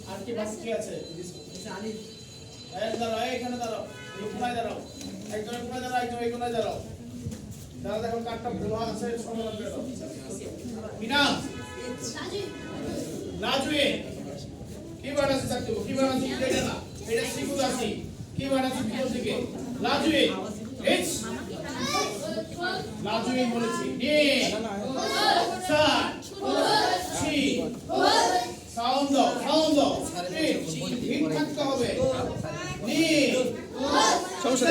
আর কি বাকি আছে? দাঁড়াও, এখানে দাঁড়াও, কোনায় দাঁড়াও, একজনের কোনায় দাঁড়াও, একজন এই কোনায় দাঁড়াও। দাঁড়া, দেখো কাঠটা ভুল আছে, সমাধান করে দাও। মিনা, লাজুয়ে, কি বার আছে থাকতে? কি বার আছে? এটা না, এটা শিখুদ আছে। কি বার আছে ভিতর থেকে? লাজুয়ে, এইচ, লাজুয়ে বলেছি। নে, সা, ছি, সাউন্ড দাও, সাউন্ড দাও। ঠিক থাকতে হবে। নি, সমস্যা